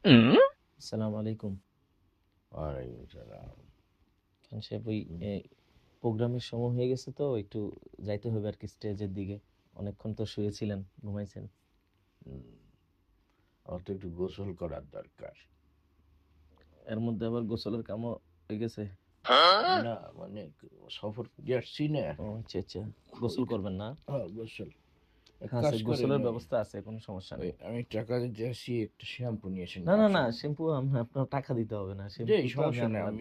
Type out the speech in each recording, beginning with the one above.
আসসালামু আলাইকুম। ওয়ালাইকুম সালাম। খান সাহেব, ওই প্রোগ্রামের সময় হয়ে গেছে তো একটু যাইতে হবে আর কি স্টেজের দিকে। অনেকক্ষণ তো শুয়েছিলেন, ঘুমাইছেন। হুম, আমার তো একটু গোসল করার দরকার। এর মধ্যে আবার গোসলের কামও হয়ে গেছে। না মানে সফর করে আসছি না। ও আচ্ছা আচ্ছা, গোসল করবেন না? গোসল এক হ্যাঁ কাজ স্যার, করেন, গোসলের ওই ব্যবস্থা আছে, কোনো সমস্যা ওই নেই। আমি টাকা দিতে আসছি, একটা শ্যাম্পু নিয়ে আসেন, না ডাব না না, শ্যাম্পু। শ্যাম্পু আপনার টাকা দিতে হবে না, যে শ্যাম্পু তো আমি সমস্যা নেই, আনলাম।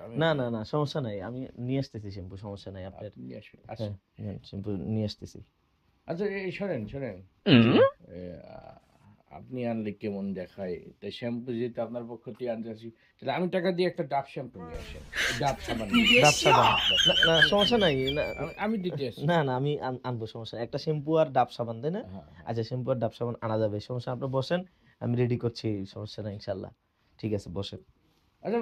আমি না না না, সমস্যা নাই, আমি নিয়ে আসতেছি শ্যাম্পু, সমস্যা নাই আপনার। আপনি নিয়ে আসবেন। আচ্ছা হ্যাঁ, শ্যাম্পু নিয়ে আসতেছি। আচ্ছা, এই শোনেন শোনেন, জি। এ, আপনি আনলে কেমন দেখায়, তাই শ্যাম্পু যেহেতু আপনার পক্ষ থেকে আনতে আসি, তাহলে আমি টাকা দিয়ে একটা ডাব শ্যাম্পু নিয়ে আসেন, ডাব সাবান নিয়ে আসেন। ডাব সাবান? ডাব না সাবান না, আমি সমস্যা আমি নাই না। আমি দিতে আসি। না না, আমি আনবো, সমস্যা নাই। একটা শ্যাম্পু আর ডাব সাবান, তাই না? হ্যাঁ হ্যাঁ। আচ্ছা, শ্যাম্পু আর ডাব সাবান আনা যাবে, সমস্যা, আপনি বসেন, আমি রেডি করছি, সমস্যা নাই ইনশাল্লাহ। ঠিক আছে, বসেন। আচ্ছা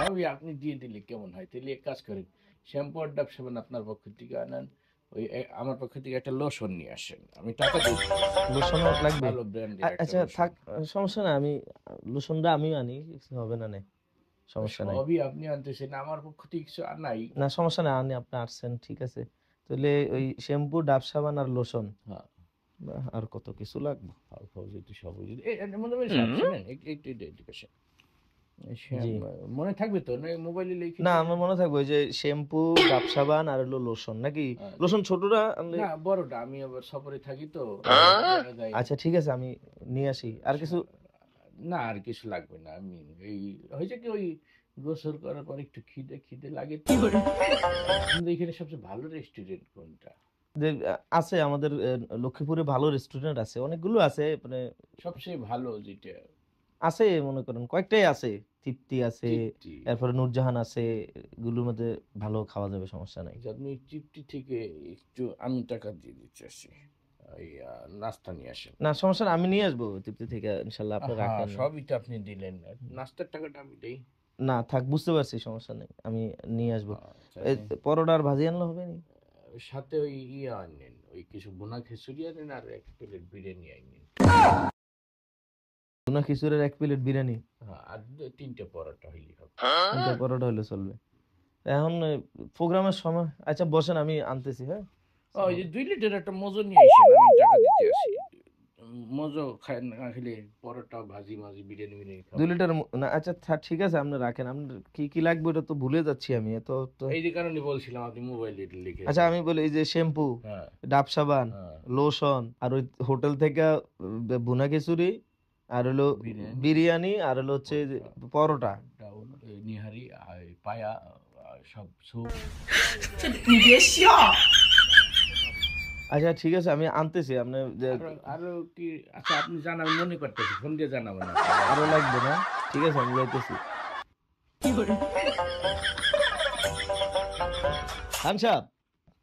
ভাবি, আপনি দিয়ে দিলে কেমন হয়? তাহলে এক কাজ করেন, শ্যাম্পু আর ডাব সাবান আপনার পক্ষ থেকে আনান, ওই আমার পক্ষ থেকে একটা লোশন নিয়ে আসেন, আমি টাকা দিয়ে দিতেছি। লোশনও লাগবে? ভালো ব্র্যান্ডের একটা আচ্ছা লোশন। থাক, সমস্যা নাই, আমি লোশনটা আমিও আনি, কিছু হবে না, নাই সমস্যা নাই। সবই আপনি আনতেছেন, আমার পক্ষ থেকে কিছু আনাই। না সমস্যা নাই, আপনি আপনি আসছেন, ঠিক আছে। তাহলে ওই শ্যাম্পু, ডাব সাবান আর লোশন, হ্যাঁ, আর কত কিছু লাগবে? যদি সব মনে মনে সাহেব শুনেন, একটু একটু একটু আসেন। জি। মনে থাকবে তো, না মোবাইলে লিখে না, দিই? আমার মনে থাকবে ওই যে শ্যাম্পু, ডাব সাবান আর হলো লোশন, নাকি? আচ্ছা। লোশন ছোটটা আনলে? না, বড়টা, আমি আবার সফরে থাকি তো, দেখা যায়। আচ্ছা ঠিক আছে, আমি নিয়ে আসি। আর কিছু? না, আর কিছু লাগবে না। আমি এই হয়েছে কি, ওই গোসল করার পর একটু খিদে খিদে লাগে তো। কিন্তু এখানে সবচেয়ে ভালো রেস্টুরেন্ট কোনটা? যে আছে আমাদের লক্ষ্মীপুরে ভালো রেস্টুরেন্ট আছে, অনেকগুলো আছে, মানে সবচেয়ে ভালো যেটা? আছে, মনে করেন কয়েকটাই আছে। তৃপ্তি আছে, তৃপ্তি? এরপরে নূরজাহান আছে, এগুলোর মধ্যে ভালো খাওয়া যাবে, সমস্যা নাই। আচ্ছা, আপনি তৃপ্তি থেকে একটু, আমি টাকা দিয়ে দিতে আসি, ওই নাস্তা নিয়ে আসেন। না সমস্যা নাই, আমি নিয়ে আসবো তৃপ্তি থেকে ইনশাল্লাহ, আপনি হ্যাঁ, রাখেন না। সবই তো আপনি দিলেন, নাস্তার টাকাটা আমি দেই। না থাক, বুঝতে পারছি, সমস্যা নেই, আমি নিয়ে আসবো। এই তাহলে পরোটা আর ভাজি আনলে হবে নি? সাথে ওই আনেন, ওই কিছু ভুনা খিচুড়ি আনেন, আর এক প্লেট বিরিয়ানি আনেন। ভুনা খিচুড়ির 1 প্লেট বিরিয়ানি? হ্যাঁ, আর তিনটে পরোটা হইলেই হবে। 3টা পরোটা হলে চলবে। এখন প্রোগ্রামের সময়, আচ্ছা বসেন, আমি আনতেছি, হ্যাঁ। ওই যে 2 লিটার একটা মজো নিয়ে আসেন, আমি টাকা দিতে আসি। মজো খায় না খেলে, পরোটা ভাজি মাজি বিরিয়ানি মিরিয়ানি খাবো। 2 লিটার না, আচ্ছা ঠিক আছে, আপনি রাখেন, আপনার কি কি লাগবে ওটা তো ভুলে যাচ্ছি আমি, এত তো। এই যে কারণে বলছিলাম, আপনি মোবাইলে এটা লিখে আচ্ছা দিন। আমি বলি, এই যে শ্যাম্পু, হ্যাঁ ডাব সাবান, হ্যাঁ। লোশন, আর ওই হোটেল থেকে ভুনা খিচুড়ি, আর হলো বিরিয়ানি, বিরিয়ানি, আর হলো হচ্ছে যে পরোটা, পরোটা। ডাউল, নিহারি, পায়া, সব স্যুপ। আচ্ছা ঠিক আছে, আমি আনতেছি, আপনি আরো আরো কি? আচ্ছা, আপনি জানাবেন, মনে করতেছি, ফোন দিয়ে জানাবেন আপনি। আরো লাগবে না? ঠিক আছে, আমি যাইতেছি। খান সাহেব,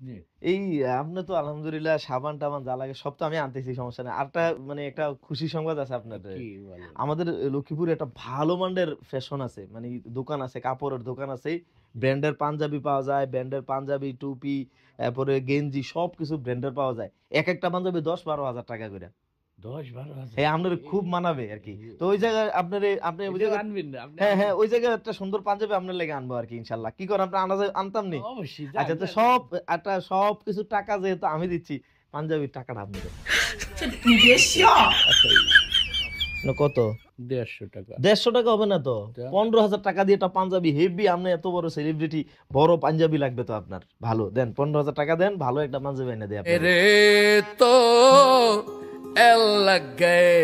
জি। এই আপনি তো আলহামদুলিল্লাহ সাবান টাবান যা লাগে সব তো আমি আনতেছি, সমস্যা নেই। আরটা মানে একটা খুশি সংবাদ আছে আপনার। কি বলেন? আমাদের লক্ষ্মীপুরে একটা ভালো মানের ফ্যাশন আছে, মানে দোকান আছে, কাপড়ের দোকান আছে, ব্র্যান্ডের পাঞ্জাবি পাওয়া যায়, ব্র্যান্ডের পাঞ্জাবি, টুপি, তারপরে গেঞ্জি, সবকিছু ব্র্যান্ডের পাওয়া যায়। এক একটা পাঞ্জাবি 10-12 হাজার টাকা করে। 10-12 হাজার? হ্যাঁ, আপনার খুব মানাবে আর কি। তো ওই জায়গায় আপনার, আপনি ওই এটাও জায়গায়, আনবেন না আপনি? হ্যাঁ হ্যাঁ, ওই জায়গায় একটা সুন্দর পাঞ্জাবি আপনার লেগে আনবো আর কি, ইনশাল্লাহ। কি করে আপনি আনতাম নি? অবশ্যই, যান আচ্ছা, তো যান। সব একটা সব কিছু টাকা যেহেতু আমি দিচ্ছি, পাঞ্জাবির টাকাটা আপনি দেন। আচ্ছা, কত? 150 টাকা। 150 টাকা হবে না তো? তা 15,000 টাকা দিয়ে একটা পাঞ্জাবি হেভি, আপনি এত বড় সেলিব্রিটি, বড় পাঞ্জাবি লাগবে তো আপনার, ভালো দেন, 15,000 টাকা দেন, ভালো একটা পাঞ্জাবি এনে দেয় আপনার। তো এল লাগ গয়ে।